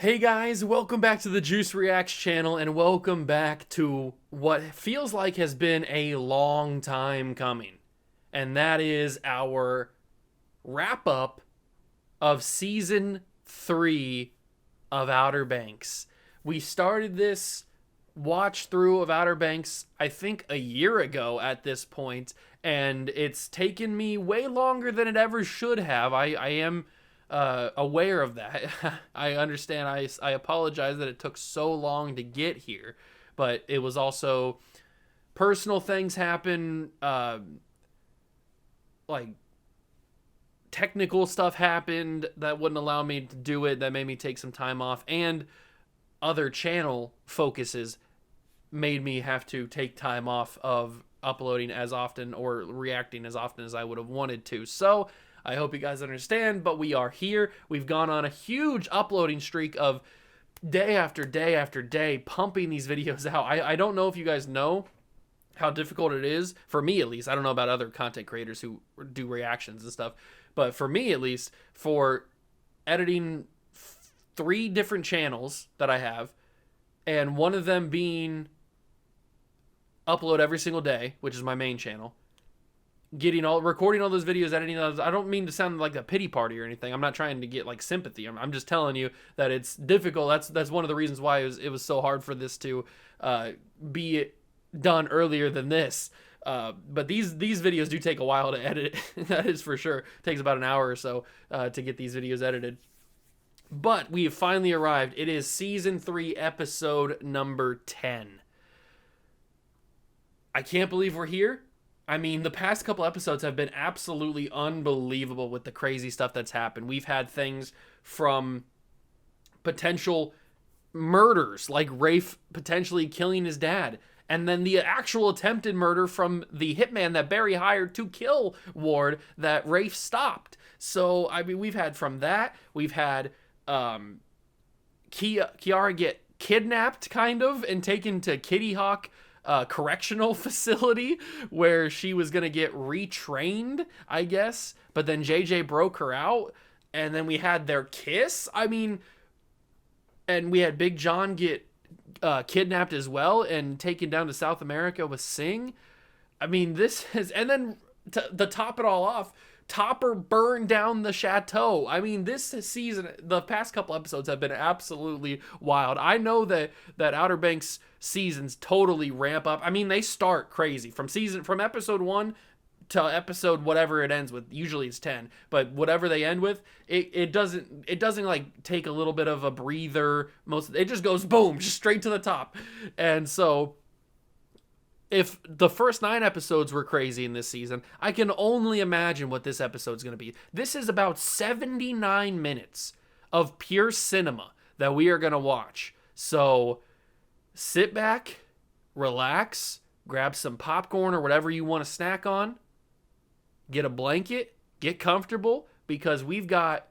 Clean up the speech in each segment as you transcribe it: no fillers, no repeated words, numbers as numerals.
Hey guys, welcome back to the Juice Reacts channel, and welcome back to what feels like has been a long time coming. And that is our wrap up of season 3 of Outer Banks. We started this watch through of Outer Banks, I think a year ago at this point, and it's taken me way longer than it ever should have. I am aware of that. I understand. I apologize that it took so long to get here, but it was also personal things happen. Like technical stuff happened that wouldn't allow me to do it. That made me take some time off, and other channel focuses made me have to take time off of uploading as often or reacting as often as I would have wanted to. So I hope you guys understand, but we are here. We've gone on a huge uploading streak of day after day after day, pumping these videos out. I don't know if you guys know how difficult it is, for me at least. I don't know about other content creators who do reactions and stuff, but for me at least, for editing 3 different channels that I have, and one of them being upload every single day, which is my main channel, recording all those videos, editing those. I don't mean to sound like a pity party or anything. I'm not trying to get like sympathy. I'm just telling you that it's difficult. That's one of the reasons why it was so hard for this to be done earlier than this. But these videos do take a while to edit. That is for sure. It takes about an hour or so to get these videos edited. But we have finally arrived. It is season 3, episode number 10. I can't believe we're here. I mean, the past couple episodes have been absolutely unbelievable with the crazy stuff that's happened. We've had things from potential murders, like Rafe potentially killing his dad, and then the actual attempted murder from the hitman that Barry hired to kill Ward that Rafe stopped. So, I mean, we've had from that. We've had Kiara get kidnapped, kind of, and taken to Kitty Hawk correctional facility where she was going to get retrained, I guess. But then JJ broke her out, and then we had their kiss. I mean, and we had Big John get kidnapped as well and taken down to South America with Singh. I mean, this is, and then to top it all off, Topper burned down the chateau. I mean, this season, the past couple episodes have been absolutely wild. I know that Outer Banks seasons totally ramp up. I mean, they start crazy from episode 1 to episode whatever it ends with. Usually it's 10, but whatever they end with, it doesn't like take a little bit of a breather. It just goes boom, just straight to the top. And so, if the first 9 episodes were crazy in this season, I can only imagine what this episode's going to be. This is about 79 minutes of pure cinema that we are going to watch. So sit back, relax, grab some popcorn or whatever you want to snack on, get a blanket, get comfortable, because we've got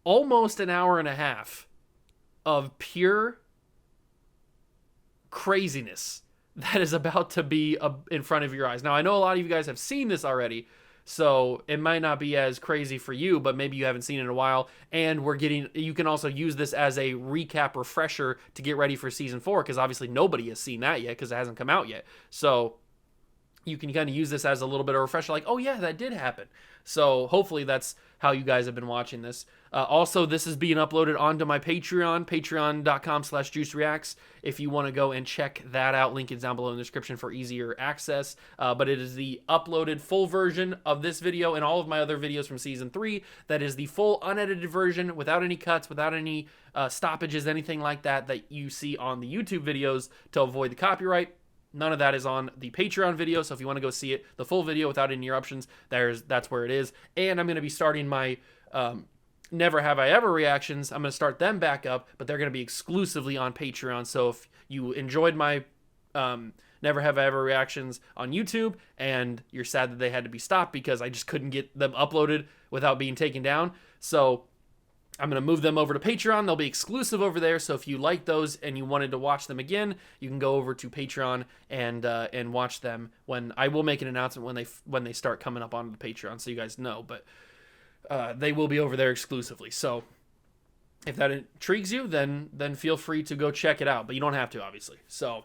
almost an hour and a half of pure craziness that is about to be in front of your eyes. Now, I know a lot of you guys have seen this already, so it might not be as crazy for you, but maybe you haven't seen it in a while, and you can also use this as a recap refresher to get ready for season 4, because obviously nobody has seen that yet because it hasn't come out yet. So you can kind of use this as a little bit of a refresher, like, oh yeah, that did happen. So hopefully that's how you guys have been watching this. Also, this is being uploaded onto my Patreon, patreon.com/juicereacts. If you want to go and check that out, link is down below in the description for easier access. But it is the uploaded full version of this video and all of my other videos from season 3. That is the full unedited version without any cuts, without any stoppages, anything like that you see on the YouTube videos to avoid the copyright. None of that is on the Patreon video, so if you want to go see it, the full video without any interruptions, that's where it is. And I'm going to be starting my Never Have I Ever reactions. I'm going to start them back up, but they're going to be exclusively on Patreon. So if you enjoyed my Never Have I Ever reactions on YouTube and you're sad that they had to be stopped because I just couldn't get them uploaded without being taken down, so I'm going to move them over to Patreon. They'll be exclusive over there, so if you like those and you wanted to watch them again, you can go over to Patreon and watch them. When I will make an announcement when they start coming up onto the Patreon, so you guys know, but they will be over there exclusively. So If that intrigues you, then feel free to go check it out. But you don't have to, obviously. So,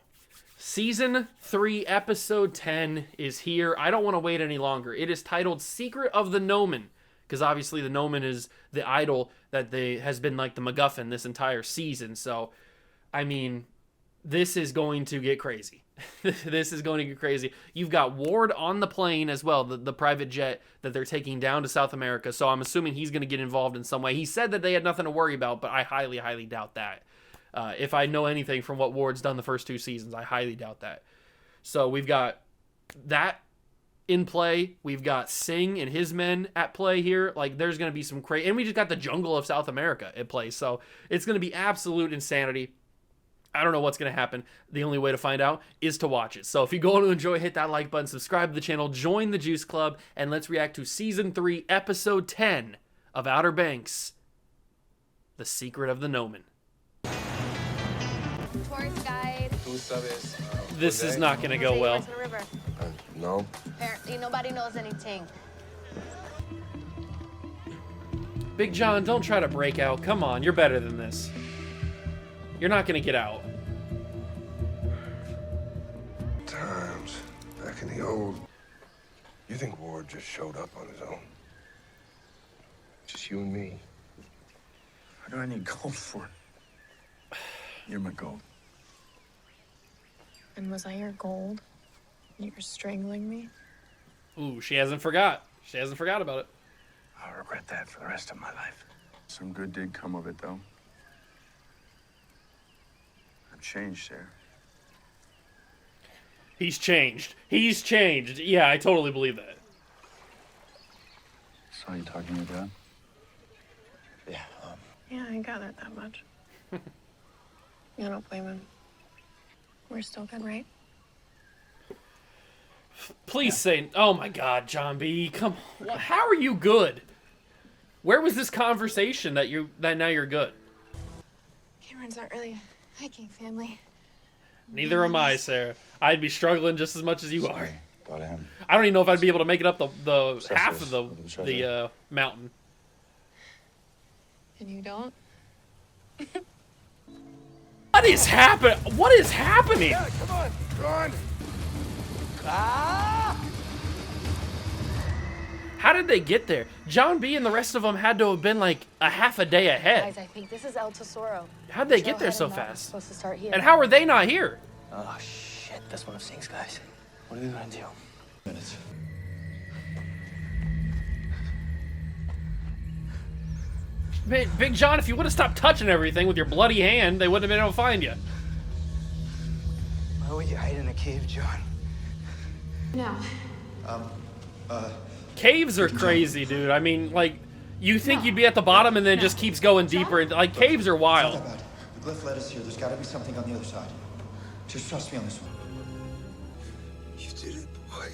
Season 3, Episode 10 is here. I don't want to wait any longer. It is titled Secret of the Gnomon. Because obviously the Gnomon is the idol that has been like the MacGuffin this entire season. So, I mean, this is going to get crazy. This is going to get crazy. You've got Ward on the plane as well, the private jet that they're taking down to South America. So I'm assuming he's going to get involved in some way. He said that they had nothing to worry about, but I highly, highly doubt that. If I know anything from what Ward's done the first 2 seasons, I highly doubt that. So we've got that in play. We've got Singh and his men at play here. Like, there's going to be some crazy... And we just got the jungle of South America at play. So it's going to be absolute insanity. I don't know what's going to happen. The only way to find out is to watch it. So if you go to enjoy, hit that like button, subscribe to the channel, join the Juice Club, and let's react to Season 3, Episode 10 of Outer Banks, The Secret of the Gnomon. Tourist guide. This is not going to go well. No. Apparently nobody knows anything. Big John, don't try to break out. Come on, you're better than this. You're not going to get out. Times back in the old. You think Ward just showed up on his own? Just you and me. What do I need gold for? You're my gold. And was I your gold? You were strangling me? Ooh, she hasn't forgot. She hasn't forgot about it. I'll regret that for the rest of my life. Some good did come of it, though. I've changed, Sarah. He's changed. He's changed. Yeah, I totally believe that. Saw you talking to your dad? Yeah. Yeah, I got it that much. I don't blame him. We're still good, right? Please say... Oh my god, John B. Come on. How are you good? Where was this conversation that now you're good? Cameron's not really a hiking family. Neither am I, Sarah. I'd be struggling just as much as you are. About him. I don't even know if I'd be able to make it up the half of the mountain. And you don't? What is happening? What is happening? Yeah, come on, run! Ah! How did they get there? John B and the rest of them had to have been like a half a day ahead. Guys, I think this is El Tesoro. How'd they get there so Trailhead fast? supposed to start here. And how are they not here? Oh, shit. That's one of Singh's guys. What are we gonna do? Minutes. Big John, if you would have stopped touching everything with your bloody hand, they wouldn't have been able to find you. Why would you hide in a cave, John? No. Caves are crazy, dude. I mean, like, you think you'd be at the bottom and then it just keeps going deeper. And, like, caves are wild. Not that bad. The glyph led us here. There's got to be something on the other side. Just trust me on this one. You did it, boy.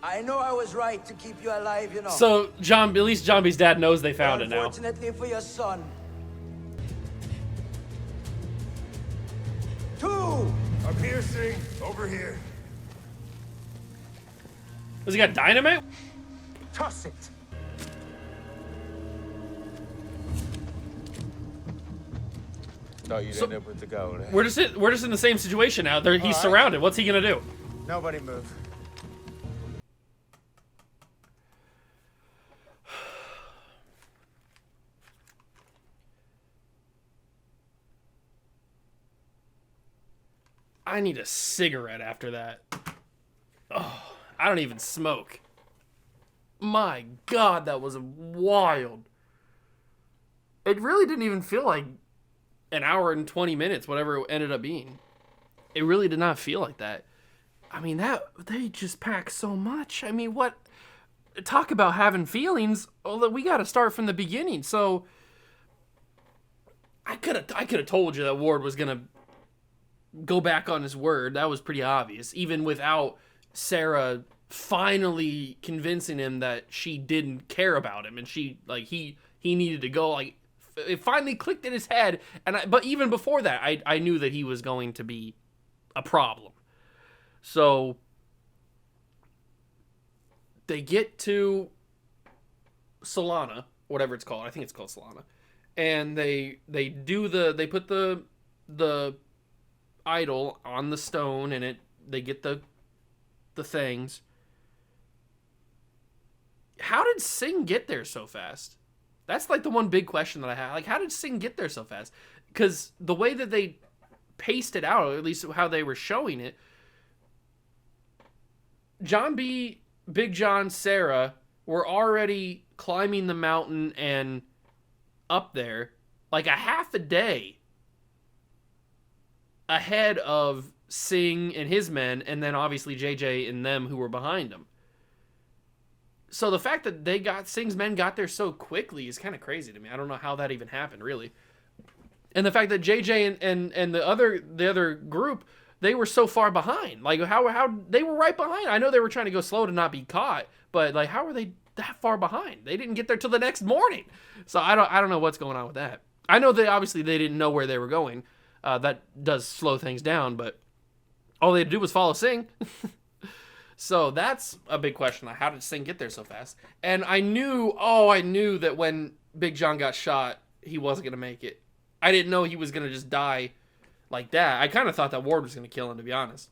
I know I was right to keep you alive, you know. So, at least John B's dad knows they found it now. Unfortunately for your son. 2! I'm here, Singh. Over here. Has he got dynamite? Toss it. No, you didn't know where to go. We're just in the same situation now. He's surrounded. What's he gonna do? Nobody move. I need a cigarette after that. Oh, I don't even smoke. My God, that was wild. It really didn't even feel like an hour and 20 minutes, whatever it ended up being. It really did not feel like that. I mean, they just pack so much. I mean, what? Talk about having feelings. Well, we got to start from the beginning. So I could have told you that Ward was gonna go back on his word. That was pretty obvious, even without Sarah finally convincing him that she didn't care about him and he needed to go. Like, it finally clicked in his head. But even before that, I knew that he was going to be a problem. So they get to Solana, whatever it's called. I think it's called Solana. and they put the idol on the stone, and they get the things. How did Singh get there so fast? That's like the one big question that I have. Like, how did Singh get there so fast? Because the way that they paced it out, or at least how they were showing it, John B, Big John, Sarah were already climbing the mountain and up there like a half a day ahead of Singh and his men, and then obviously JJ and them who were behind him. So the fact that Singh's men got there so quickly is kind of crazy to me. I don't know how that even happened, really. And the fact that JJ and the other group, they were so far behind. Like, how they were right behind. I know they were trying to go slow to not be caught, but like, how were they that far behind? They didn't get there till the next morning. So I don't know what's going on with that. I know obviously they didn't know where they were going. That does slow things down, but all they had to do was follow Singh. So that's a big question. Like, how did Singh get there so fast? And I knew that when Big John got shot, he wasn't going to make it. I didn't know he was going to just die like that. I kind of thought that Ward was going to kill him, to be honest.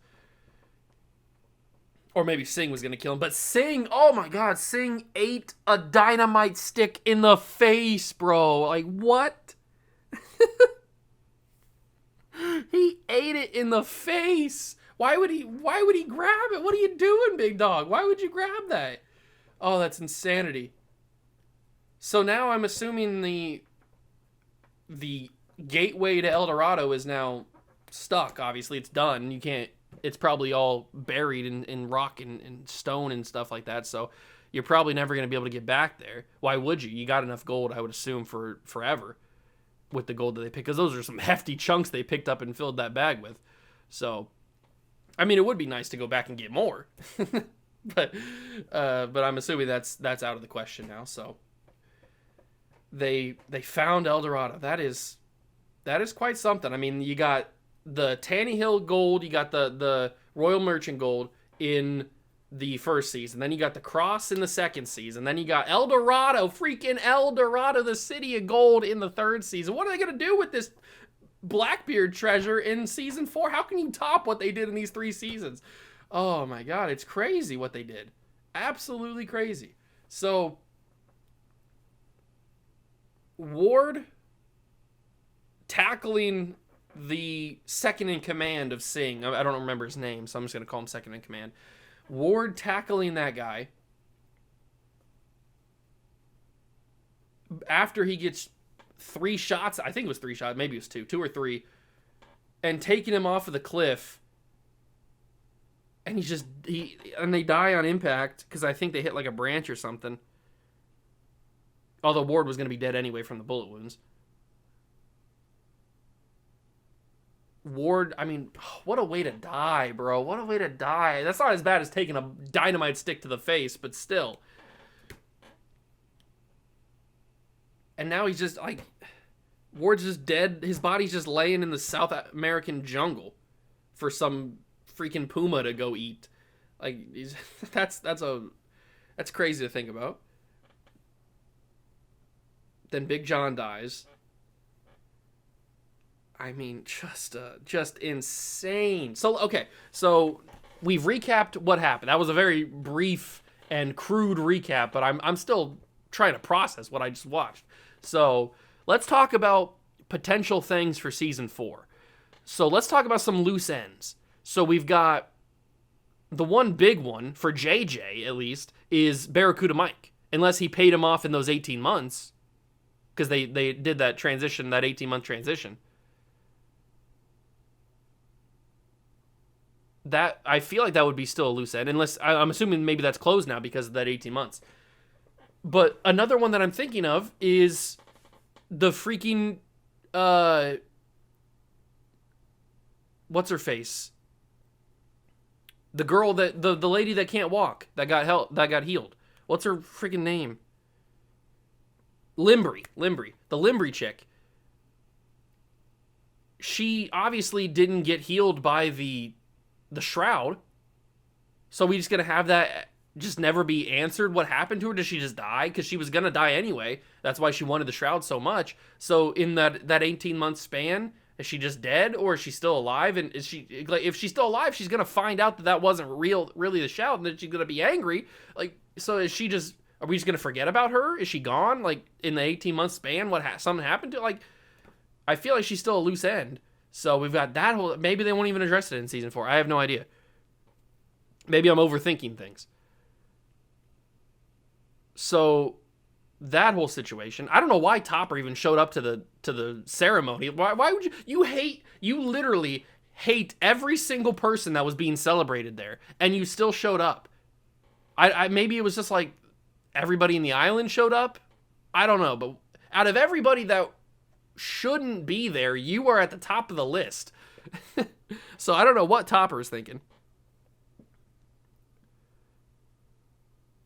Or maybe Singh was going to kill him. But Singh, oh my God, Singh ate a dynamite stick in the face, bro. Like, what? He ate it in the face. Why would he grab it? What are you doing, big dog? Why would you grab that? Oh, that's insanity. So now I'm assuming the gateway to El Dorado is now stuck. Obviously, it's done. You can't. It's probably all buried in rock and stone and stuff like that. So you're probably never going to be able to get back there. Why would you? You got enough gold, I would assume, for forever with the gold that they picked. Because those are some hefty chunks they picked up and filled that bag with. So, I mean, it would be nice to go back and get more. but I'm assuming that's out of the question now. So they found El Dorado. That is quite something. I mean, you got the Tanny Hill gold, you got the Royal Merchant gold in the first season, then you got the Cross in the second season, then you got El Dorado, freaking El Dorado, the City of Gold in the third season. What are they gonna do with this Blackbeard treasure in season 4? How can you top what they did in these 3 seasons? Oh my God, it's crazy what they did. Absolutely crazy. So Ward tackling the second in command of Singh. I don't remember his name, so I'm just going to call him second in command. Ward tackling that guy after he gets 3 shots. I think it was 3 shots. Maybe it was 2 or 3. And taking him off of the cliff. And they die on impact because I think they hit like a branch or something. Although Ward was going to be dead anyway from the bullet wounds. Ward, I mean, what a way to die, bro. What a way to die. That's not as bad as taking a dynamite stick to the face, but still. And now he's just like, Ward's just dead. His body's just laying in the South American jungle for some freaking puma to go eat. Like, that's crazy to think about. Then Big John dies. I mean, just insane. So, okay. So, we've recapped what happened. That was a very brief and crude recap, but I'm still trying to process what I just watched. So, let's talk about potential things for season 4. So, let's talk about some loose ends. So, we've got the one big one for JJ, at least, is Barracuda Mike. Unless he paid him off in those 18 months. Because they did that transition, that 18-month transition. That, I feel like that would be still a loose end, unless I'm assuming maybe that's closed now because of that 18 months. But another one that I'm thinking of is the freaking what's her face? The girl that the lady that can't walk that got healed. What's her freaking name? Limbri, the Limbri chick. She obviously didn't get healed by the shroud, so we just gonna have that just never be answered? What happened to her? Did she just die? Because she was gonna die anyway. That's why she wanted the shroud so much. So in that 18-month span, is she just dead, or is she still alive? And is she, like, if she's still alive, she's gonna find out that wasn't really the shroud, and then she's gonna be angry. Like, so is she just? Are we just gonna forget about her? Is she gone? Like, in the 18-month span, something happened to? Like, I feel like she's still a loose end. So we've got that whole. Maybe they won't even address it in season 4. I have no idea. Maybe I'm overthinking things. So that whole situation, I don't know why Topper even showed up to the ceremony. Why would you literally hate every single person that was being celebrated there, and you still showed up. I maybe it was just like everybody in the island showed up. I don't know, but out of everybody that shouldn't be there, you are at the top of the list. So I don't know what Topper is thinking.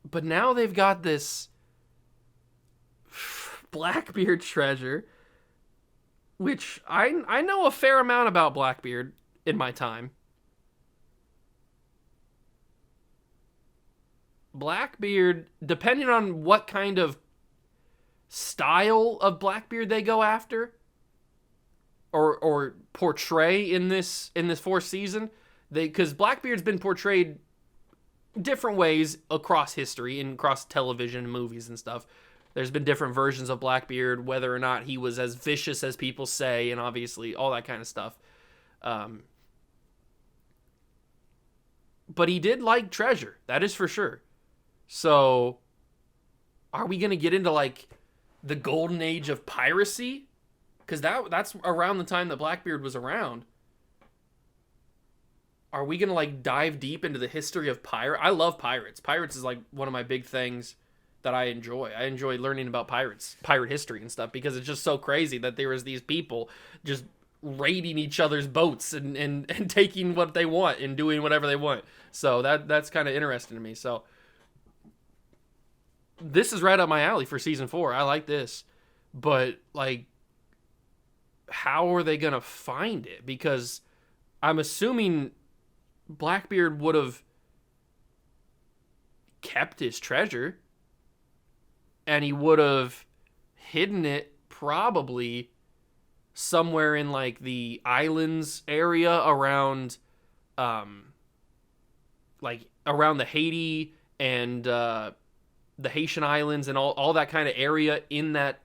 But now they've got this Blackbeard treasure, which I know a fair amount about Blackbeard in my time. Blackbeard, depending on what kind of style of Blackbeard they go after or portray in this 4th season, because Blackbeard's been portrayed different ways across history and across television and movies and stuff. There's been different versions of Blackbeard, whether or not he was as vicious as people say, and obviously all that kind of stuff. But he did like treasure, that is for sure. So, are we going to get into, like, the golden age of piracy? Because that's around the time that Blackbeard was around. Are we going to, like, dive deep into the history of pirate? I love pirates. Pirates is, like, one of my big things that I enjoy. I enjoy learning about pirates, pirate history and stuff, because it's just so crazy that there was these people just raiding each other's boats and taking what they want and doing whatever they want. So that's kind of interesting to me. So this is right up my alley for season 4. I like this. But, like, how are they going to find it? Because I'm assuming Blackbeard would have kept his treasure, and he would have hidden it probably somewhere in, like, the islands area around, like, around the Haiti and the Haitian islands and all that kind of area, in that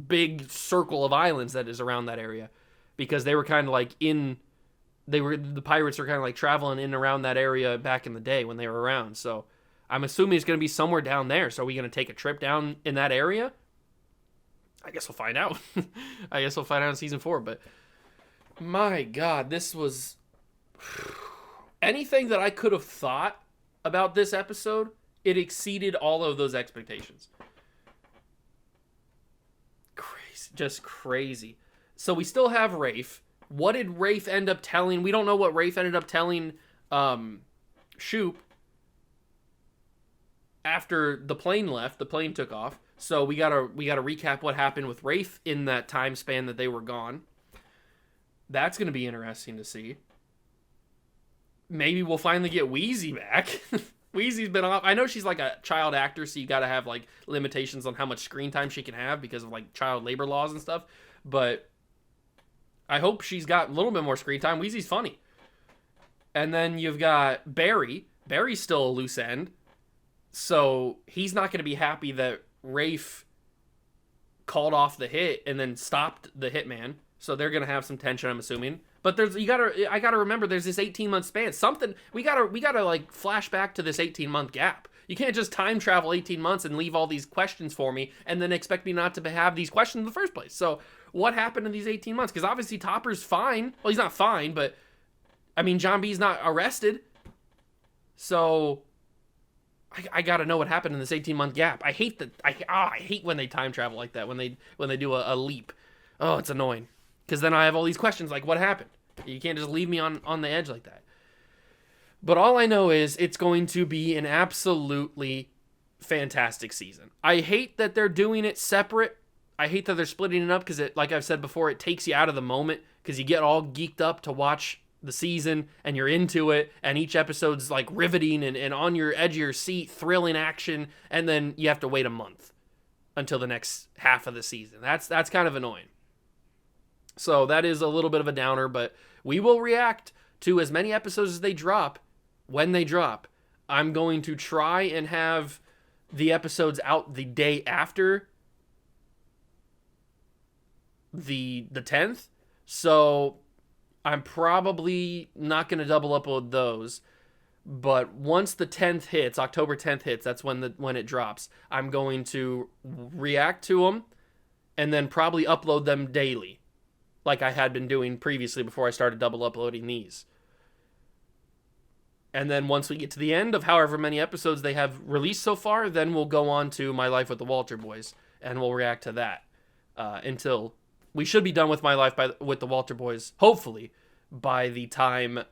big circle of islands that is around that area, because they were kind of like the pirates are kind of like traveling in and around that area back in the day when they were around. So I'm assuming it's going to be somewhere down there. So are we going to take a trip down in that area? I guess we'll find out. I guess we'll find out in season 4. But my God, this was anything that I could have thought about this episode. It exceeded all of those expectations. Crazy, just crazy. So we still have Rafe. What did Rafe end up telling? We don't know what Rafe ended up telling Shoop after the plane left. The plane took off. So we gotta recap what happened with Rafe in that time span that they were gone. That's gonna be interesting to see. Maybe we'll finally get Wheezy back. Wheezy's been off. I know she's like a child actor, so you gotta have like limitations on how much screen time she can have because of like child labor laws and stuff. But I hope she's got a little bit more screen time. Wheezy's funny. And then you've got Barry. Barry's still a loose end. So he's not going to be happy that Rafe called off the hit and then stopped the hitman. So they're going to have some tension, I'm assuming. But I gotta remember there's this 18-month span. Something we gotta like flash back to this 18-month gap. You can't just time travel 18 months and leave all these questions for me and then expect me not to have these questions in the first place. So what happened in these 18 months? Because obviously Topper's fine. Well, he's not fine, but I mean John B's not arrested. So I gotta know what happened in this 18-month gap. I hate when they time travel like that, when they do a leap. Oh, it's annoying. Because then I have all these questions like, what happened? You can't just leave me on the edge like that. But all I know is it's going to be an absolutely fantastic season. I hate that they're doing it separate. I hate that they're splitting it up because, like I've said before, it takes you out of the moment because you get all geeked up to watch the season and you're into it, and each episode's like riveting and on your edge of your seat, thrilling action, and then you have to wait a month until the next half of the season. That's kind of annoying. So that is a little bit of a downer, but we will react to as many episodes as they drop when they drop. I'm going to try and have the episodes out the day after the 10th. So I'm probably not going to double upload those. But once the 10th hits, October 10th hits, that's when it drops. I'm going to react to them and then probably upload them daily, like I had been doing previously before I started double uploading these. And then once we get to the end of however many episodes they have released so far, then we'll go on to My Life with the Walter Boys, and we'll react to that until we should be done with My Life with the Walter Boys, hopefully, by the time,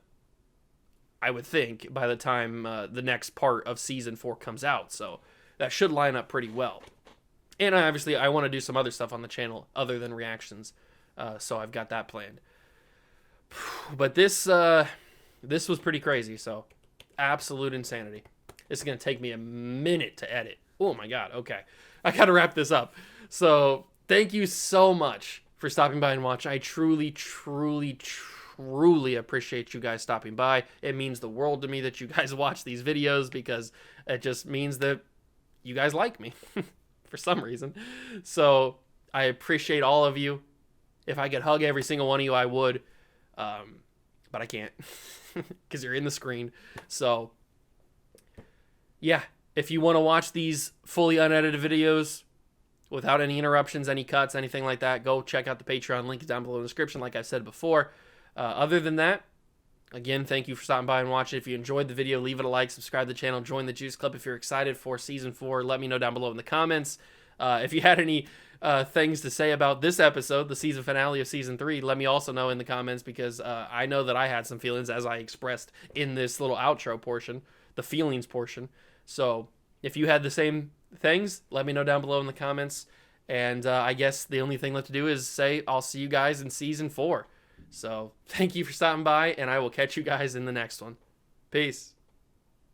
I would think, by the time the next part of Season 4 comes out. So that should line up pretty well. And I want to do some other stuff on the channel other than reactions, so I've got that planned. But this was pretty crazy, so absolute insanity. This is going to take me a minute to edit. Oh my god, okay. I got to wrap this up. So thank you so much for stopping by and watching. I truly, truly, truly appreciate you guys stopping by. It means the world to me that you guys watch these videos, because it just means that you guys like me for some reason. So I appreciate all of you. If I could hug every single one of you, I would. But I can't because you're in the screen. So yeah, if you want to watch these fully unedited videos without any interruptions, any cuts, anything like that, go check out the Patreon. Link is down below in the description, like I said before. Other than that, again, thank you for stopping by and watching. If you enjoyed the video, leave it a like, subscribe to the channel, join the Juice Club. If you're excited for Season 4, let me know down below in the comments. If you had any things to say about this episode, the season finale of Season 3, let me also know in the comments, because I know that I had some feelings, as I expressed in this little outro portion, the feelings portion. So if you had the same things, let me know down below in the comments. And I guess the only thing left to do is say I'll see you guys in Season 4. So thank you for stopping by, and I will catch you guys in the next one. Peace.